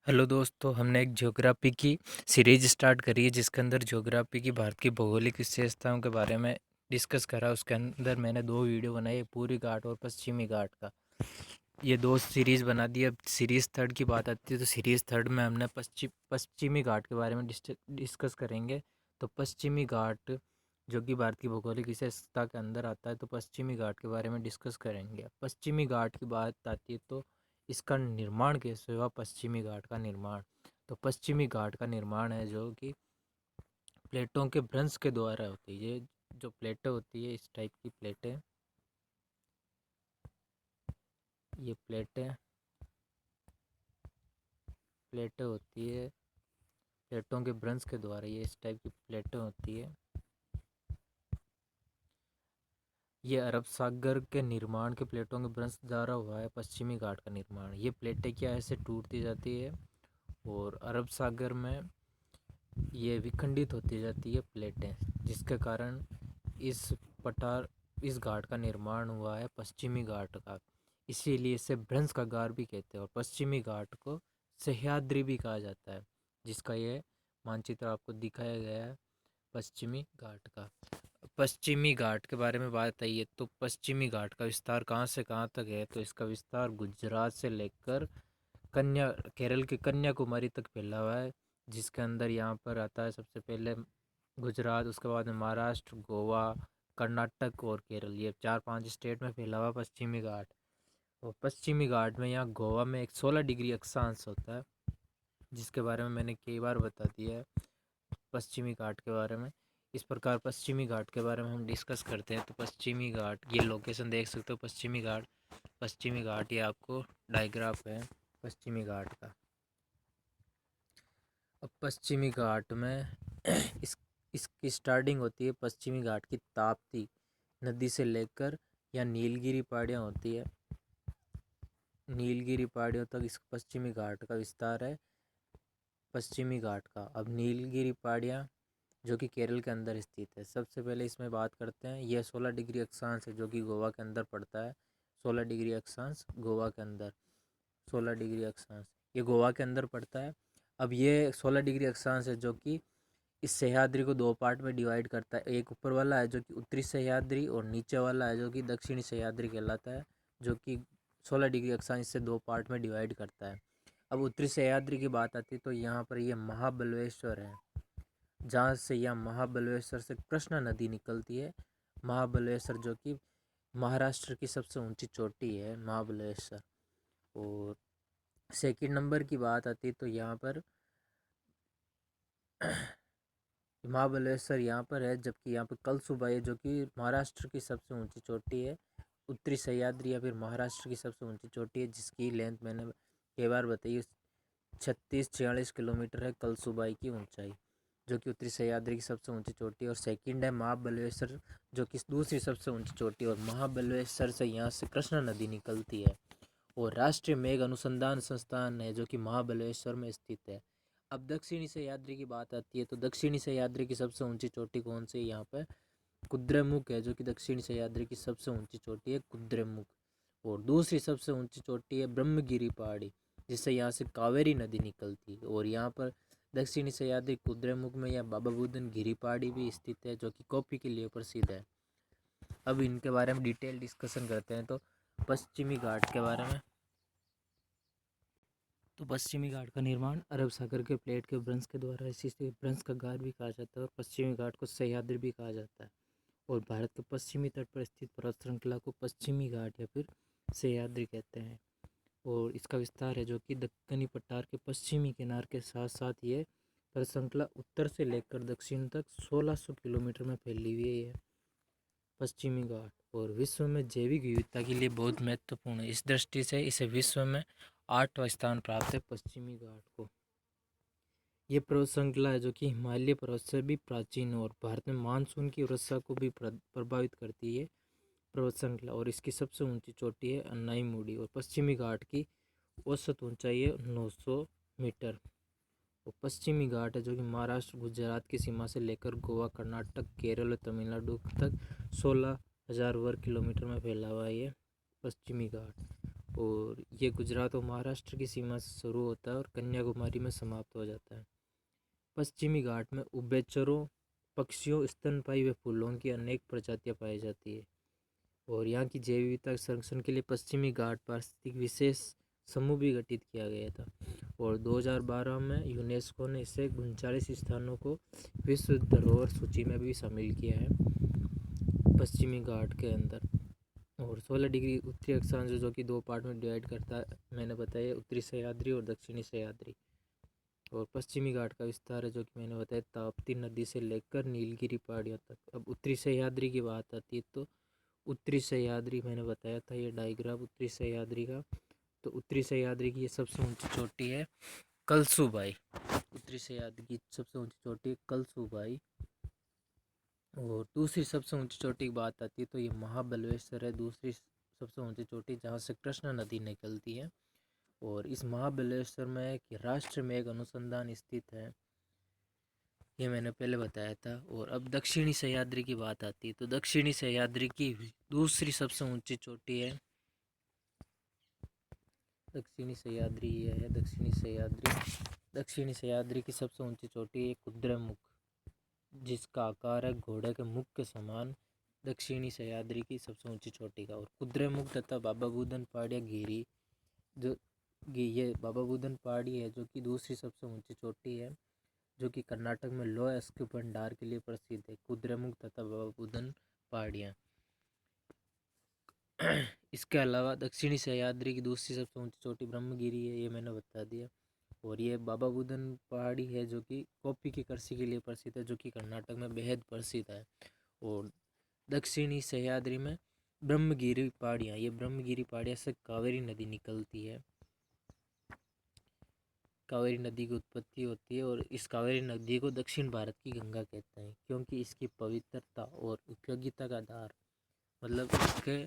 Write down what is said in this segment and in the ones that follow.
Hello दोस्तों, हमने एक ज्योग्राफी की सीरीज स्टार्ट करी है जिसके अंदर ज्योग्राफी की भारत की भौगोलिक विशेषताओं के बारे में डिस्कस करा। उसके अंदर मैंने दो वीडियो बनाई, एक पूर्वी घाट और पश्चिमी घाट का। ये दो सीरीज बना दी। अब सीरीज थर्ड की बात आती है तो सीरीज थर्ड में हमने पश्चिमी घाट के बारे में डिस्कस करेंगे। तो पश्चिमी घाट जो कि भारत की भौगोलिक विशेषता के अंदर आता है, तो पश्चिमी घाट के बारे में डिस्कस करेंगे। पश्चिमी घाट की बात आती है तो इसका निर्माण कैसे हुआ, पश्चिमी घाट का निर्माण। तो पश्चिमी घाट का निर्माण है जो कि प्लेटों के भ्रंश के द्वारा होती है। ये जो प्लेटें होती है, इस टाइप की ये प्लेटें प्लेटें होती है प्लेटों के भ्रंश के द्वारा, ये इस टाइप की प्लेटें होती है। ये अरब सागर के निर्माण के प्लेटों के भ्रंश द्वारा हुआ है पश्चिमी घाट का निर्माण। ये प्लेटें क्या ऐसे टूटती जाती है और अरब सागर में ये विखंडित होती जाती है प्लेटें, जिसके कारण इस पठार इस घाट का निर्माण हुआ है पश्चिमी घाट का। इसीलिए इसे भ्रंश का गार भी कहते हैं और पश्चिमी घाट को सह्याद्री भी कहा जाता है, जिसका ये मानचित्र आपको दिखाया गया है पश्चिमी घाट का। पश्चिमी घाट के बारे में बात आई है तो पश्चिमी घाट का विस्तार कहाँ से कहाँ तक है, तो इसका विस्तार गुजरात से लेकर केरल के कन्याकुमारी तक फैला हुआ है। जिसके अंदर यहाँ पर आता है सबसे पहले गुजरात, उसके बाद में महाराष्ट्र, गोवा, कर्नाटक और केरल। ये 4-5 स्टेट में फैला हुआ पश्चिमी घाट। और पश्चिमी घाट में यहाँ गोवा में एक 16 डिग्री अक्षांश होता है, जिसके बारे में मैंने कई बार बता दिया है पश्चिमी घाट के बारे में। इस प्रकार पश्चिमी घाट के बारे में हम डिस्कस करते हैं। तो पश्चिमी घाट, ये लोकेशन देख सकते हो पश्चिमी घाट ये आपको डायग्राफ है पश्चिमी घाट का। अब पश्चिमी घाट में इस इसकी स्टार्टिंग होती है पश्चिमी घाट की ताप्ती नदी से लेकर, या नीलगिरी पहाड़ियाँ होती है, नीलगिरी पहाड़ियों तक इस पश्चिमी घाट का विस्तार है पश्चिमी घाट का। अब नीलगिरी पहाड़ियाँ जो कि केरल के अंदर स्थित है। सबसे पहले इसमें बात करते हैं, यह 16 डिग्री अक्षांश है जो कि गोवा के अंदर पड़ता है। 16 डिग्री अक्षांश गोवा के अंदर, 16 डिग्री अक्षांश ये गोवा के अंदर पड़ता है। अब ये 16 डिग्री अक्षांश है जो कि इस सह्याद्री को दो पार्ट में डिवाइड करता है। एक ऊपर वाला है जो कि उत्तरी सह्याद्री, और नीचे वाला है जो कि दक्षिणी सह्याद्री कहलाता है, जो कि 16 डिग्री अक्षांश से दो पार्ट में डिवाइड करता है। अब उत्तरी सह्याद्री की बात आती है तो यहाँ पर ये महाबलेश्वर है, जहाँ से यह महाबलेश्वर से कृष्णा नदी निकलती है। महाबलेश्वर जो कि महाराष्ट्र की सबसे ऊंची चोटी है महाबलेश्वर। और सेकंड नंबर की बात आती है तो यहाँ पर महाबलेश्वर यहाँ पर है, जबकि यहाँ पर कलसुबाई है जो कि महाराष्ट्र की सबसे ऊंची चोटी है। उत्तरी सह्याद्री या फिर महाराष्ट्र की सबसे ऊंची चोटी है, जिसकी लेंथ मैंने कई बार बताई, 36-46 किलोमीटर है कलसुबाई की ऊंचाई, जो कि उत्तरी सह्याद्री की सबसे ऊंची चोटी है। और सेकंड है महाबलेश्वर जो कि दूसरी सबसे ऊंची चोटी है। और महाबलेश्वर से यहाँ से कृष्णा नदी निकलती है। और राष्ट्रीय मेघ अनुसंधान संस्थान है जो कि महाबलेश्वर में स्थित है। अब दक्षिणी सह्याद्री की बात आती है तो दक्षिणी सह्याद्री की सबसे ऊंची चोटी कौन सी है, यहाँ पे कुद्रेमुख है, जो कि दक्षिणी सह्याद्री की सबसे ऊंची चोटी है कुद्रेमुख। और दूसरी सबसे ऊंची चोटी है ब्रह्मगिरी पहाड़ी, जिससे यहाँ से कावेरी नदी निकलती है। और यहाँ पर दक्षिणी सह्याद्री कुद्रेमुख में यह बाबा बुदन गिरी पहाड़ी भी स्थित है, जो कि कॉफी के लिए प्रसिद्ध है। अब इनके बारे में डिटेल डिस्कशन करते हैं। तो पश्चिमी घाट के बारे में, तो पश्चिमी घाट का निर्माण अरब सागर के प्लेट के भ्रंश के द्वारा, इसे भ्रंश का गार भी कहा जाता है और पश्चिमी घाट को सह्याद्री भी कहा जाता है। और भारत के पश्चिमी तट पर स्थित पर्वत श्रृंखला को पश्चिमी घाट या फिर सह्याद्री कहते हैं। और इसका विस्तार है जो कि दक्कनी पठार के पश्चिमी किनारे के साथ साथ ये पर्वत श्रृंखला उत्तर से लेकर दक्षिण तक 1600 किलोमीटर में फैली हुई है पश्चिमी घाट। और विश्व में जैविक विविधता के लिए बहुत महत्वपूर्ण है। इस दृष्टि से इसे विश्व में 8वां स्थान प्राप्त है पश्चिमी घाट को। ये पर्वत श्रृंखला है जो कि हिमालय पर्वत से भी प्राचीन है और भारत में मानसून की वर्षा को भी प्रभावित करती है पर्वत श्रृंखला। और इसकी सबसे ऊंची चोटी है अन्नाईमुड़ी। और पश्चिमी घाट की औसत ऊंचाई है 900 मीटर। और पश्चिमी घाट है जो कि महाराष्ट्र गुजरात की सीमा से लेकर गोवा, कर्नाटक, केरल और तमिलनाडु तक 16,000 वर्ग किलोमीटर में फैला हुआ है ये पश्चिमी घाट। और ये गुजरात और महाराष्ट्र की सीमा से शुरू होता है और कन्याकुमारी में समाप्त हो जाता है। पश्चिमी घाट में उभयचरों, पक्षियों, स्तनपायी व फूलों की अनेक प्रजातियां पाई जाती है। और यहाँ की जैव विविधता संरक्षण के लिए पश्चिमी घाट पारिस्थितिक विशेष समूह भी गठित किया गया था और 2012 में यूनेस्को ने इसे 39 स्थानों को विश्व धरोहर सूची में भी शामिल किया है पश्चिमी घाट के अंदर। और 16 डिग्री उत्तरी अक्षांश जो कि दो पार्ट में डिवाइड करता है, मैंने बताया उत्तरी सह्याद्री और दक्षिणी सह्याद्री। और पश्चिमी घाट का विस्तार है जो कि मैंने बताया ताप्ती नदी से लेकर नीलगिरी पहाड़ियों तक। अब उत्तरी सह्याद्री की बात आती है तो उत्तरी सह्याद्री मैंने बताया था, ये डायग्राम उत्तरी सह्याद्री का। तो उत्तरी सह्याद्री की ये सबसे ऊंची चोटी है कलसूबाई। उत्तरी सह्याद्री की सबसे ऊंची चोटी है कलसूबाई। और दूसरी सबसे ऊंची चोटी की बात आती है तो ये महाबलेश्वर है, दूसरी सबसे ऊंची चोटी जहाँ से कृष्णा नदी निकलती है। और इस महाबलेश्वर में एक राष्ट्रीय मेघ अनुसंधान स्थित है, ये मैंने पहले बताया था। और अब दक्षिणी सह्याद्री की बात आती है तो दक्षिणी सह्याद्री की दूसरी सबसे ऊंची चोटी है दक्षिणी सह्याद्री। ये है दक्षिणी सह्याद्री। दक्षिणी सह्याद्री की सबसे ऊंची चोटी है कुद्रेमुख, जिसका आकार है घोड़े के मुख के समान। दक्षिणी सह्याद्री की सबसे ऊंची चोटी का। और कुद्रेमुख तथा बाबा बुदन पहाड़ियाँ घिरी, जो ये बाबा बुदन पहाड़ी है जो कि दूसरी सबसे ऊंची चोटी है, जो कि कर्नाटक में लौह अयस्क भंडार के लिए प्रसिद्ध है, कुद्रेमुख तथा बाबा बुदन पहाड़ियाँ। इसके अलावा दक्षिणी सह्याद्री की दूसरी सबसे ऊंची चोटी ब्रह्मगिरी है, ये मैंने बता दिया। और ये बाबा बुदन पहाड़ी है जो कि कॉफी की कृषि के लिए प्रसिद्ध है, जो कि कर्नाटक में बेहद प्रसिद्ध है। और दक्षिणी सह्याद्री में ब्रह्मगिरी पहाड़ियाँ, ये ब्रह्मगिरी पहाड़ियाँ से कावेरी नदी निकलती है, कावेरी नदी की उत्पत्ति होती है। और इस कावेरी नदी को दक्षिण भारत की गंगा कहते हैं, क्योंकि इसकी पवित्रता और उपयोगिता का आधार, मतलब इसके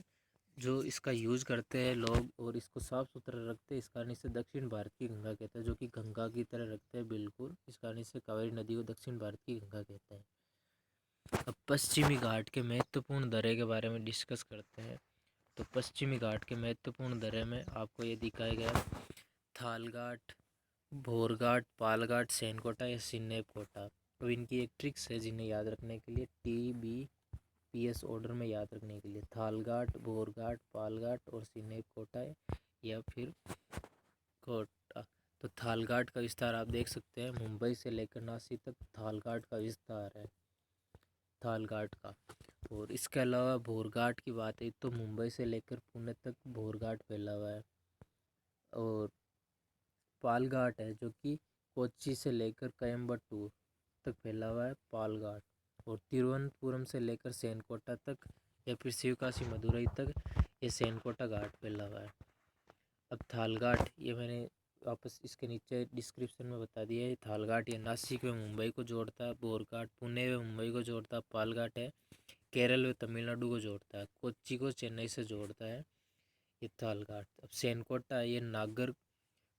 जो इसका यूज करते हैं लोग और इसको साफ सुथरा रखते हैं, इस कारण इसे दक्षिण भारत की गंगा कहते हैं, जो कि गंगा की तरह रखते हैं बिल्कुल, इस कारण इसे कावेरी नदी को दक्षिण भारत की गंगा कहते हैं। अब पश्चिमी घाट के महत्वपूर्ण दर्रे के बारे में डिस्कस करते हैं। तो पश्चिमी घाट के महत्वपूर्ण दर्रे में आपको ये दिखाया गया थालघाट, भोरघाट, पालघाट, सैनकोटा या सिन्नेपकोटा। अब इनकी एक ट्रिक्स है जिन्हें याद रखने के लिए, TBPS ऑर्डर में याद रखने के लिए, थालघाट, भोरघाट, पालघाट और सिन्नेपकोटा या फिर कोटा। तो थालघाट का विस्तार आप देख सकते हैं, मुंबई से लेकर नासिक तक थालघाट का विस्तार है, थालघाट का। और इसके अलावा भोरघाट की बात है तो मुंबई से लेकर पुणे तक भोरघाट फैला हुआ है। और पालघाट है जो कि कोच्चि से लेकर कोयम्बटूर तक फैला हुआ है, पालघाट। और तिरुवनंतपुरम से लेकर सैनकोटा तक या फिर शिवकाशी मदुरई तक ये सैनकोटा घाट फैला हुआ है। अब थालघाट, ये मैंने वापस इसके नीचे डिस्क्रिप्शन में बता दिया है, थालघाट ये नासिक व मुंबई को जोड़ता है, भोरघाट पुणे व मुंबई को जोड़ता है, पालघाट है केरल व तमिलनाडु को जोड़ता है, कोच्चि को चेन्नई से जोड़ता है, ये थालघाट। अब सैनकोटा ये नागर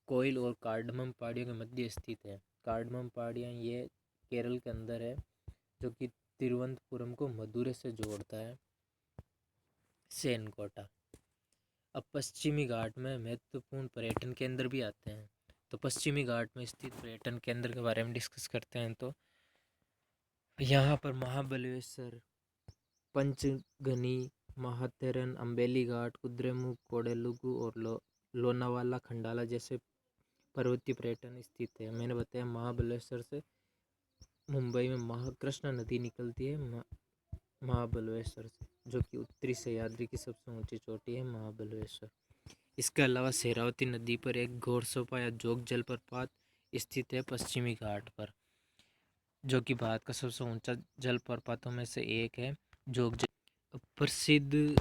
कोयल और कार्डमम पहाड़ियों के मध्य स्थित है। कार्डमम पहाड़ियाँ ये केरल के अंदर है, जो कि तिरुवनंतपुरम को मदुरै से जोड़ता है, सैनकोटा। अब पश्चिमी घाट में महत्वपूर्ण पर्यटन केंद्र भी आते हैं। तो पश्चिमी घाट में स्थित पर्यटन केंद्र के बारे में डिस्कस करते हैं। तो यहाँ पर महाबलेश्वर, पंचगनी, महाथेरन, अम्बेली घाट, कुद्रेमुख, कोडेलुगु और लोनावाला, खंडाला जैसे पर्वतीय पर्यटन स्थित है। मैंने बताया महाबलेश्वर से मुंबई में कृष्णा नदी निकलती है महाबलेश्वर से, जो कि उत्तरी सह्याद्री की सबसे ऊंची चोटी है महाबलेश्वर। इसके अलावा शेरावती नदी पर एक घोरसोपा या जोग जलप्रपात स्थित है पश्चिमी घाट पर, जो कि भारत का सबसे ऊंचा जलप्रपातों में से एक है जोग जल। प्रसिद्ध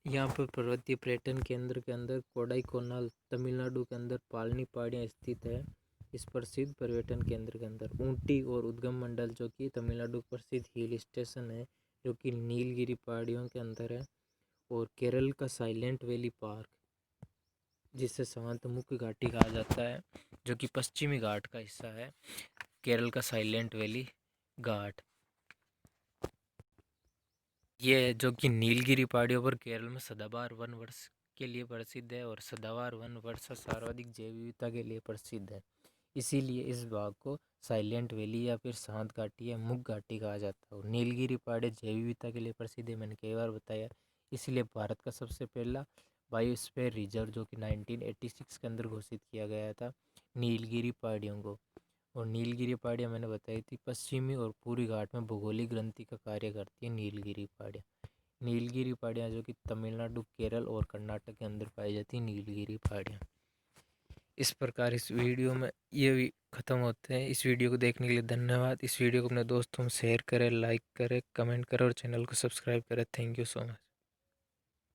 यहाँ पर पर्वतीय पर्यटन केंद्र के अंदर कोडाईकोनाल तमिलनाडु के अंदर पालनी पहाड़ियाँ स्थित है। इस प्रसिद्ध पर्यटन केंद्र के अंदर ऊटी और उद्गम मंडल, जो कि तमिलनाडु प्रसिद्ध हिल स्टेशन है, जो कि नीलगिरी पहाड़ियों के अंदर है। और केरल का साइलेंट वैली पार्क, जिसे शांत मुख्य घाटी कहा जाता है, जो कि पश्चिमी घाट का हिस्सा है, केरल का साइलेंट वैली घाट। ये जो कि नीलगिरी पहाड़ियों पर केरल में सदाबहार वन के लिए प्रसिद्ध है और सदाबहार वन वर्षा सर्वाधिक जैव विविधता के लिए प्रसिद्ध है। इसीलिए इस भाग को साइलेंट वैली या फिर शांत घाटी या मुग घाटी कहा जाता है। और नीलगिरी पहाड़ी जैव विविधता के लिए प्रसिद्ध है, मैंने कई बार बताया। इसलिए भारत का सबसे पहला बायोस्फीयर रिजर्व जो कि 1986 के अंदर घोषित किया गया था नीलगिरी पहाड़ियों को। और नीलगिरी पहाड़ियाँ मैंने बताई थी पश्चिमी और पूर्वी घाट में भौगोलिक ग्रंथि का कार्य करती है। नीलगिरी पहाड़ियाँ जो कि तमिलनाडु, केरल और कर्नाटक के अंदर पाई जाती है नीलगिरी पहाड़ियाँ। इस प्रकार इस वीडियो में ये भी ख़त्म होते हैं। इस वीडियो को देखने के लिए धन्यवाद। इस वीडियो को अपने दोस्तों में शेयर करें, लाइक करें, कमेंट करें और चैनल को सब्सक्राइब करें। Thank you so much.